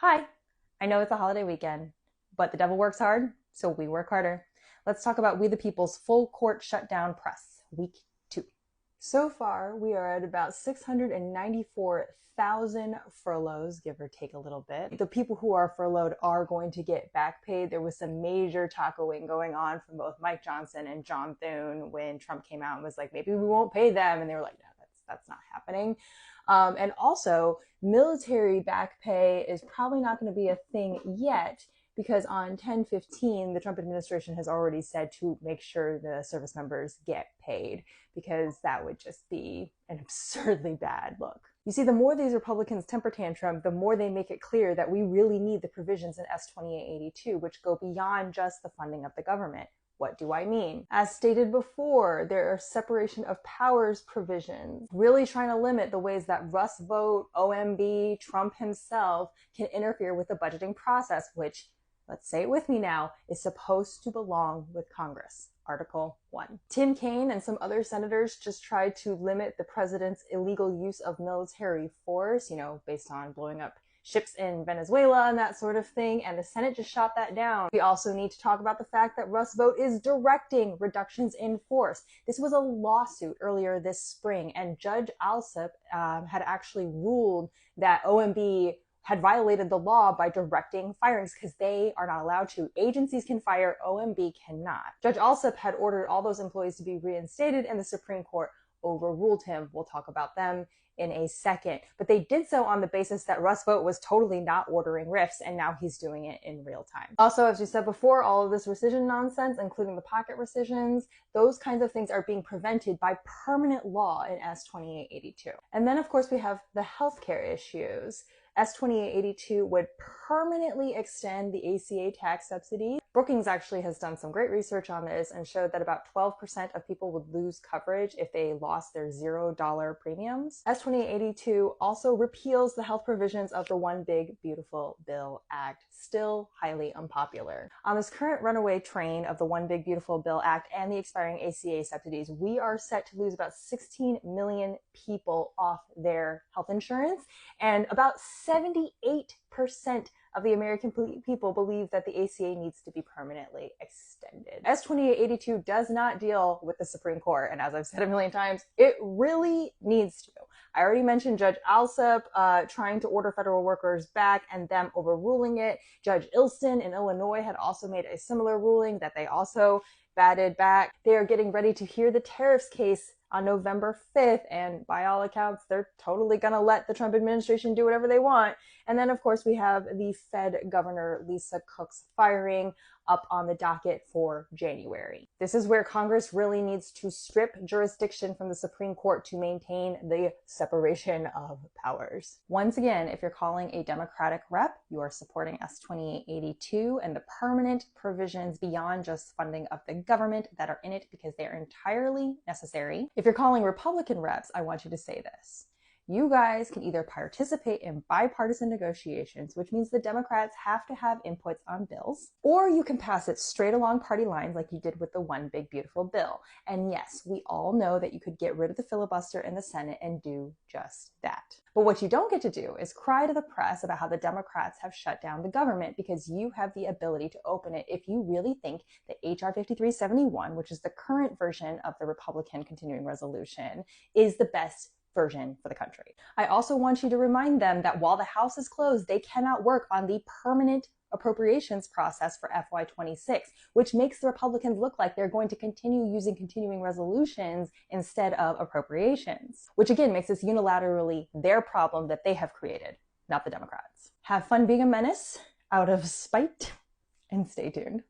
Hi, I know it's a holiday weekend, but the devil works hard, so we work harder. Let's talk about We the People's full court shutdown press, week 2. So far, we are at about 694,000 furloughs, give or take a little bit. The people who are furloughed are going to get back paid. There was some major tacoing going on from both Mike Johnson and John Thune when Trump came out and was like, maybe we won't pay them. And they were like, no, that's not happening. And also, military back pay is probably not going to be a thing yet because on 10/15, the Trump administration has already said to make sure the service members get paid because that would just be an absurdly bad look. You see, the more these Republicans temper tantrum, the more they make it clear that we really need the provisions in S-2882, which go beyond just the funding of the government. What do I mean? As stated before, there are separation of powers provisions, really trying to limit the ways that Rust vote, OMB, Trump himself can interfere with the budgeting process, which, let's say it with me now, is supposed to belong with Congress. Article 1. Tim Kaine and some other senators just tried to limit the president's illegal use of military force, based on blowing up ships in Venezuela and that sort of thing, and the Senate just shot that down. We also need to talk about the fact that Rust vote is directing reductions in force. This was a lawsuit earlier this spring, and Judge Alsup had actually ruled that OMB had violated the law by directing firings because they are not allowed to. Agencies can fire, OMB cannot. Judge Alsup had ordered all those employees to be reinstated, and the Supreme Court overruled him. We'll talk about them in a second. But they did so on the basis that Rust vote was totally not ordering RIFs, and now he's doing it in real time. Also, as we said before, all of this rescission nonsense, including the pocket rescissions, those kinds of things are being prevented by permanent law in S-2882. And then, of course, we have the healthcare issues. S-2882 would permanently extend the ACA tax subsidy. Brookings actually has done some great research on this and showed that about 12% of people would lose coverage if they lost their $0 premiums. S-2882 also repeals the health provisions of the One Big Beautiful Bill Act, still highly unpopular. On this current runaway train of the One Big Beautiful Bill Act and the expiring ACA subsidies, we are set to lose about 16 million people off their health insurance, and about 78% of the American people believe that the ACA needs to be permanently extended. S-2882 does not deal with the Supreme Court, and as I've said a million times, it really needs to. I already mentioned Judge Alsup trying to order federal workers back and them overruling it. Judge Ilston in Illinois had also made a similar ruling that they also batted back. They are getting ready to hear the tariffs case on November 5th, and by all accounts, they're totally gonna let the Trump administration do whatever they want. And then, of course, we have the Fed Governor Lisa Cook's firing up on the docket for January. This is where Congress really needs to strip jurisdiction from the Supreme Court to maintain the separation of powers. Once again, if you're calling a Democratic rep, you are supporting S-2882 and the permanent provisions beyond just funding of the government that are in it because they are entirely necessary. If you're calling Republican reps, I want you to say this. You guys can either participate in bipartisan negotiations, which means the Democrats have to have inputs on bills, or you can pass it straight along party lines like you did with the One Big Beautiful Bill. And yes, we all know that you could get rid of the filibuster in the Senate and do just that. But what you don't get to do is cry to the press about how the Democrats have shut down the government, because you have the ability to open it if you really think that H.R. 5371, which is the current version of the Republican continuing resolution, is the best version for the country. I also want you to remind them that while the House is closed, they cannot work on the permanent appropriations process for FY26, which makes the Republicans look like they're going to continue using continuing resolutions instead of appropriations, which again makes this unilaterally their problem that they have created, not the Democrats. Have fun being a menace out of spite, and stay tuned.